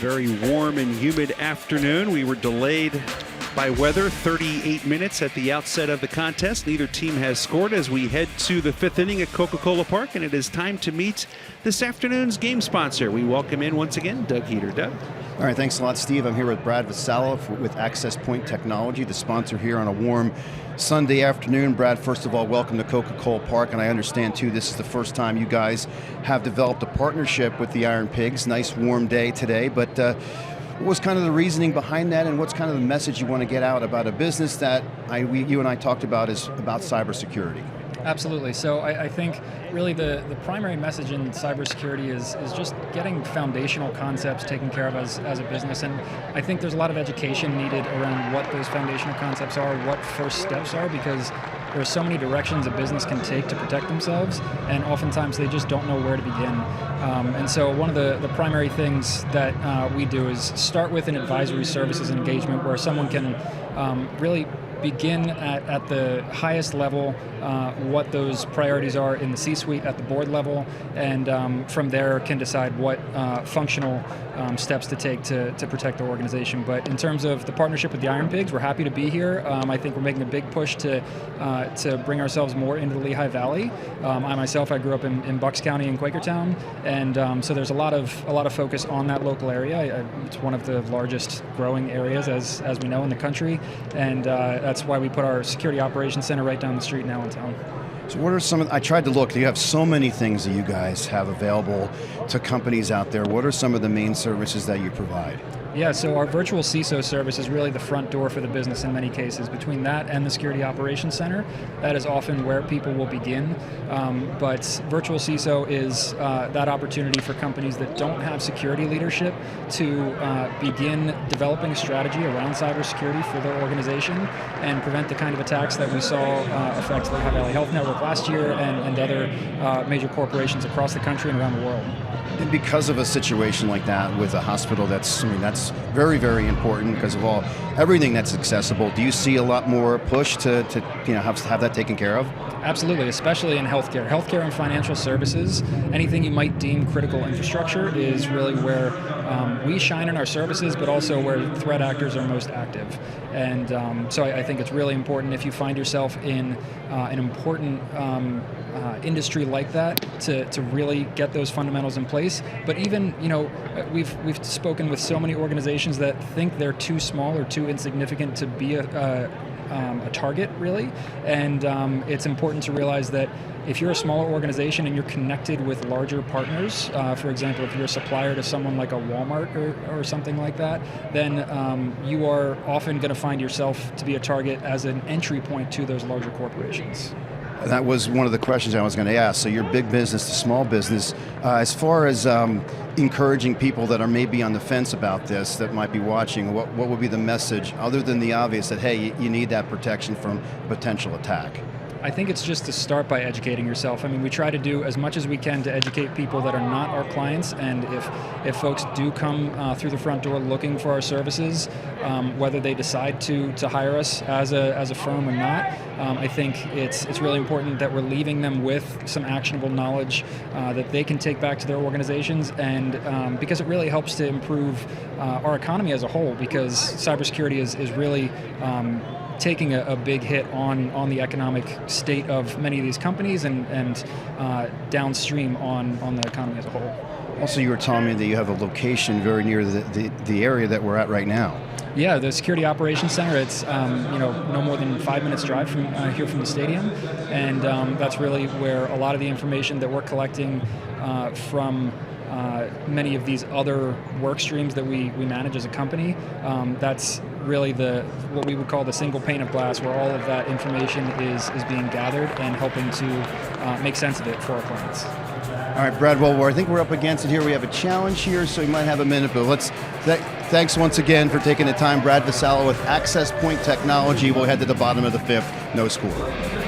very warm and humid afternoon. We were delayed by weather, 38 minutes at the outset of the contest. Neither team has scored as we head to the fifth inning at Coca-Cola Park, and it is time to meet this afternoon's game sponsor. We welcome in once again Doug Heater. Doug. All right, thanks a lot, Steve. I'm here with Brad Vassallo with Access Point Technology, the sponsor here on a warm Sunday afternoon. Brad, first of all, welcome to Coca-Cola Park, and I understand too this is the first time you guys have developed a partnership with the IronPigs. Nice warm day today, but what was kind of the reasoning behind that, and what's kind of the message you want to get out about a business that you and I talked about is about cybersecurity? Absolutely. So I think really the primary message in cybersecurity is just getting foundational concepts taken care of as a business. And I think there's a lot of education needed around what those foundational concepts are, what first steps are, because there are so many directions a business can take to protect themselves, and oftentimes they just don't know where to begin. And so one of the primary things that we do is start with an advisory services engagement where someone can really begin at the highest level what those priorities are in the C-suite at the board level, and from there can decide what functional steps to take to protect the organization. But in terms of the partnership with the IronPigs, we're happy to be here. I think we're making a big push to bring ourselves more into the Lehigh Valley. I grew up in Bucks County in Quakertown, and so there's a lot of focus on that local area. It's one of the largest growing areas, as we know, in the country, and that's why we put our security operations center right down the street now in town. So what are some of, I tried to look, you have so many things that you guys have available to companies out there. What are some of the main services that you provide? Yeah, so our virtual CISO service is really the front door for the business in many cases. Between that and the Security Operations Center, that is often where people will begin. But virtual CISO is that opportunity for companies that don't have security leadership to begin developing a strategy around cybersecurity for their organization and prevent the kind of attacks that we saw affect Lehigh Valley Health Network last year and other major corporations across the country and around the world. And because of a situation like that with a hospital, that's very, very important because of everything that's accessible. Do you see a lot more push to have that taken care of? Absolutely, especially in healthcare. Healthcare and financial services, anything you might deem critical infrastructure is really where we shine in our services, but also where threat actors are most active. And so I think it's really important if you find yourself in an important industry like that to really get those fundamentals in place. But even, we've spoken with so many organizations that think they're too small or too insignificant to be a target, really. And it's important to realize that if you're a smaller organization and you're connected with larger partners, for example, if you're a supplier to someone like a Walmart or something like that, then you are often going to find yourself to be a target as an entry point to those larger corporations. That was one of the questions I was going to ask. So you're big business to small business. As far as encouraging people that are maybe on the fence about this, that might be watching, what would be the message, other than the obvious that, hey, you need that protection from potential attack? I think it's just to start by educating yourself. I mean, we try to do as much as we can to educate people that are not our clients, and if folks do come through the front door looking for our services, whether they decide to hire us as a firm or not, I think it's really important that we're leaving them with some actionable knowledge that they can take back to their organizations, and because it really helps to improve our economy as a whole, because cybersecurity is really taking a big hit on the economic state of many of these companies and downstream on the economy as a whole. Also, you were telling me that you have a location very near the area that we're at right now. Yeah, the Security Operations Center, it's no more than 5 minutes drive from here from the stadium, and that's really where a lot of the information that we're collecting from many of these other work streams that we manage as a company, that's really what we would call the single pane of glass, where all of that information is being gathered and helping to make sense of it for our clients. All right, Brad, well, I think we're up against it here. We have a challenge here, so you might have a minute, but thanks once again for taking the time. Brad Vassallo with Access Point Technology. We'll head to the bottom of the fifth. No score.